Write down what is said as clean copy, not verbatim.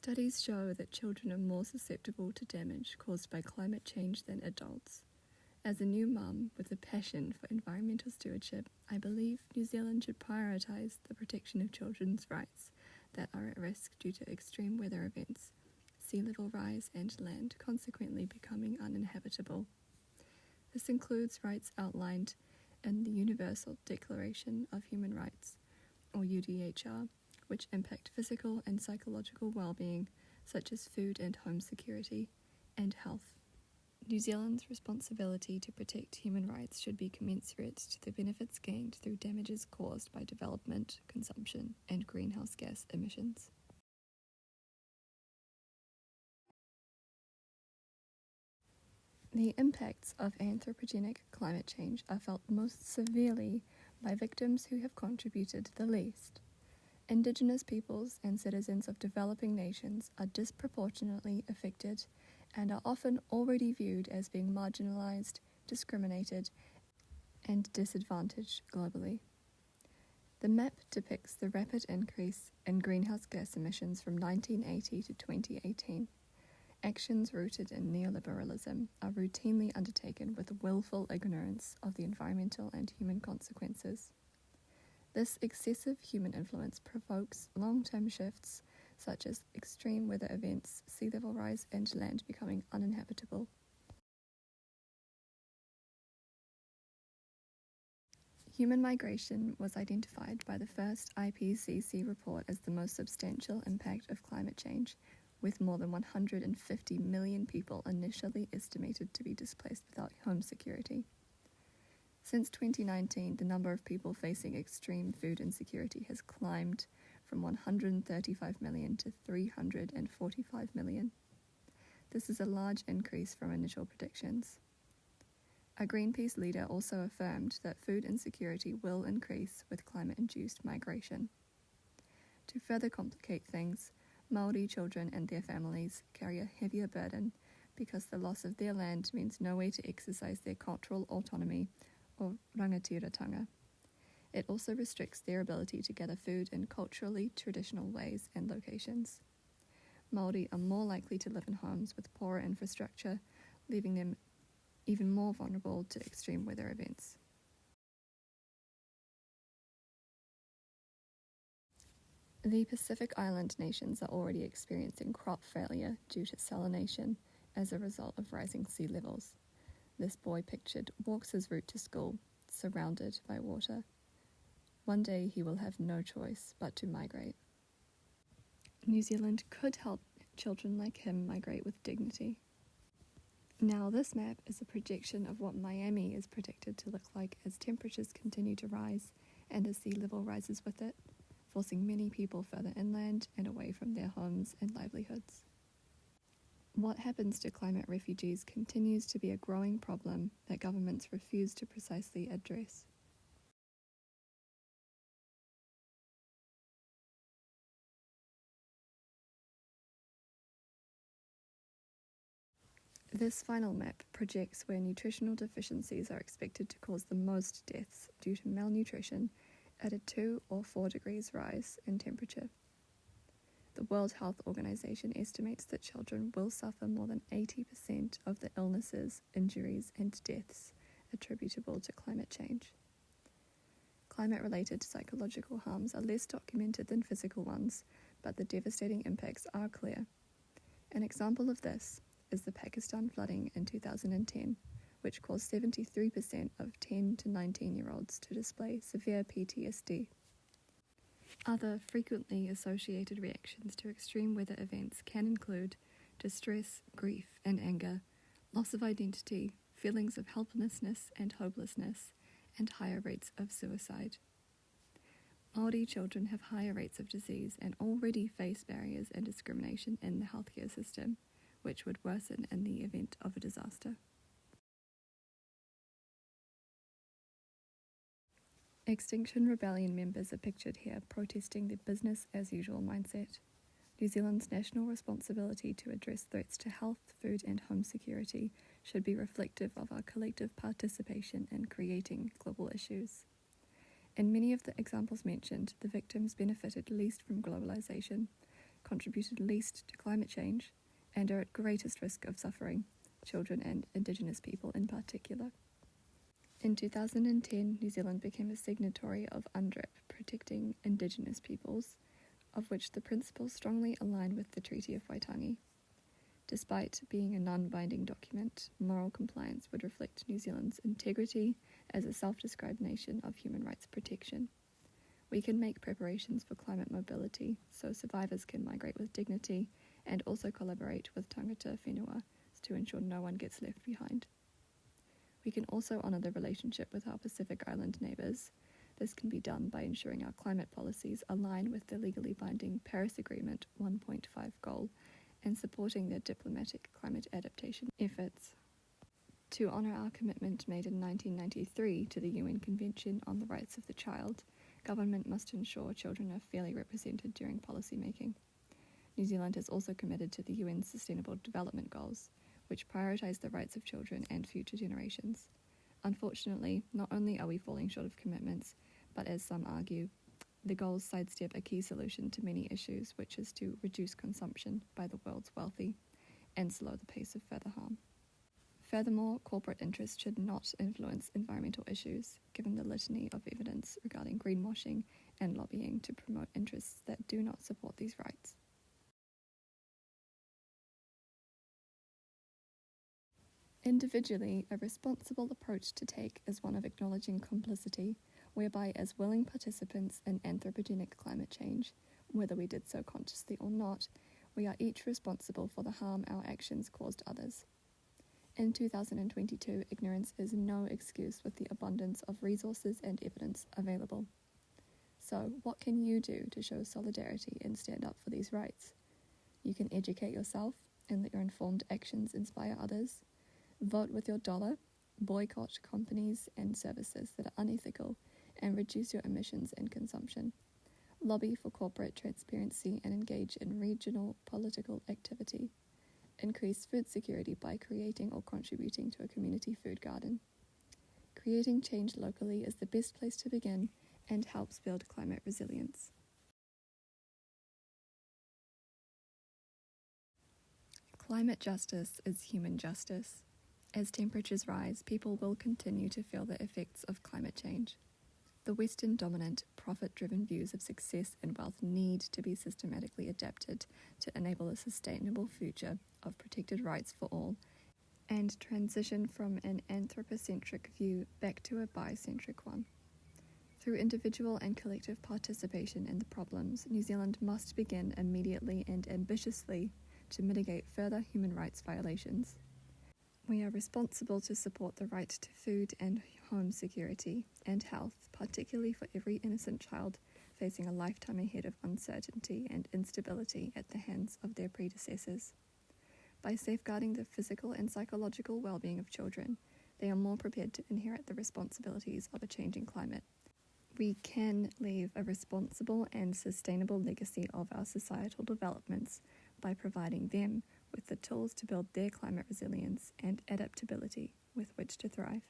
Studies show that children are more susceptible to damage caused by climate change than adults. As a new mum with a passion for environmental stewardship, I believe New Zealand should prioritise the protection of children's rights that are at risk due to extreme weather events, sea level rise and land consequently becoming uninhabitable. This includes rights outlined in the Universal Declaration of Human Rights, or UDHR, which impact physical and psychological well-being, such as food and home security, and health. New Zealand's responsibility to protect human rights should be commensurate to the benefits gained through damages caused by development, consumption, and greenhouse gas emissions. The impacts of anthropogenic climate change are felt most severely by victims who have contributed the least. Indigenous peoples and citizens of developing nations are disproportionately affected and are often already viewed as being marginalized, discriminated, and disadvantaged globally. The map depicts the rapid increase in greenhouse gas emissions from 1980 to 2018. Actions rooted in neoliberalism are routinely undertaken with willful ignorance of the environmental and human consequences. This excessive human influence provokes long-term shifts such as extreme weather events, sea level rise, and land becoming uninhabitable. Human migration was identified by the first IPCC report as the most substantial impact of climate change, with more than 150 million people initially estimated to be displaced without home security. Since 2019, the number of people facing extreme food insecurity has climbed from 135 million to 345 million. This is a large increase from initial predictions. A Greenpeace leader also affirmed that food insecurity will increase with climate-induced migration. To further complicate things, Māori children and their families carry a heavier burden because the loss of their land means no way to exercise their cultural autonomy or rangatiratanga. It also restricts their ability to gather food in culturally traditional ways and locations. Māori are more likely to live in homes with poorer infrastructure, leaving them even more vulnerable to extreme weather events. The Pacific Island nations are already experiencing crop failure due to salination as a result of rising sea levels. This boy pictured walks his route to school, surrounded by water. One day he will have no choice but to migrate. New Zealand could help children like him migrate with dignity. Now this map is a projection of what Miami is predicted to look like as temperatures continue to rise and as sea level rises with it, forcing many people further inland and away from their homes and livelihoods. What happens to climate refugees continues to be a growing problem that governments refuse to precisely address. This final map projects where nutritional deficiencies are expected to cause the most deaths due to malnutrition at a 2 or 4 degrees rise in temperature. The World Health Organization estimates that children will suffer more than 80% of the illnesses, injuries, and deaths attributable to climate change. Climate-related psychological harms are less documented than physical ones, but the devastating impacts are clear. An example of this is the Pakistan flooding in 2010, which caused 73% of 10 to 19-year-olds to display severe PTSD. Other frequently associated reactions to extreme weather events can include distress, grief, and anger, loss of identity, feelings of helplessness and hopelessness, and higher rates of suicide. Māori children have higher rates of disease and already face barriers and discrimination in the healthcare system, which would worsen in the event of a disaster. Extinction Rebellion members are pictured here protesting the business-as-usual mindset. New Zealand's national responsibility to address threats to health, food and home security should be reflective of our collective participation in creating global issues. In many of the examples mentioned, the victims benefited least from globalization, contributed least to climate change and are at greatest risk of suffering, children and Indigenous people in particular. In 2010, New Zealand became a signatory of UNDRIP, protecting Indigenous peoples, of which the principles strongly align with the Treaty of Waitangi. Despite being a non-binding document, moral compliance would reflect New Zealand's integrity as a self-described nation of human rights protection. We can make preparations for climate mobility so survivors can migrate with dignity and also collaborate with tangata whenua to ensure no one gets left behind. We can also honour the relationship with our Pacific Island neighbours. This can be done by ensuring our climate policies align with the legally binding Paris Agreement 1.5 goal and supporting their diplomatic climate adaptation efforts. To honour our commitment made in 1993 to the UN Convention on the Rights of the Child, government must ensure children are fairly represented during policy making. New Zealand has also committed to the UN's Sustainable Development Goals, which prioritise the rights of children and future generations. Unfortunately, not only are we falling short of commitments, but as some argue, the goals sidestep a key solution to many issues, which is to reduce consumption by the world's wealthy and slow the pace of further harm. Furthermore, corporate interests should not influence environmental issues, given the litany of evidence regarding greenwashing and lobbying to promote interests that do not support these rights. Individually, a responsible approach to take is one of acknowledging complicity, whereby as willing participants in anthropogenic climate change, whether we did so consciously or not, we are each responsible for the harm our actions caused others. In 2022, ignorance is no excuse with the abundance of resources and evidence available. So, what can you do to show solidarity and stand up for these rights? You can educate yourself and let your informed actions inspire others. Vote with your dollar, boycott companies and services that are unethical, and reduce your emissions and consumption. Lobby for corporate transparency and engage in regional political activity. Increase food security by creating or contributing to a community food garden. Creating change locally is the best place to begin and helps build climate resilience. Climate justice is human justice. As temperatures rise, people will continue to feel the effects of climate change. The Western dominant, profit-driven views of success and wealth need to be systematically adapted to enable a sustainable future of protected rights for all and transition from an anthropocentric view back to a biocentric one. Through individual and collective participation in the problems, New Zealand must begin immediately and ambitiously to mitigate further human rights violations. We are responsible to support the right to food and home security and health, particularly for every innocent child facing a lifetime ahead of uncertainty and instability at the hands of their predecessors. By safeguarding the physical and psychological well-being of children, they are more prepared to inherit the responsibilities of a changing climate. We can leave a responsible and sustainable legacy of our societal developments by providing them with the tools to build their climate resilience and adaptability with which to thrive.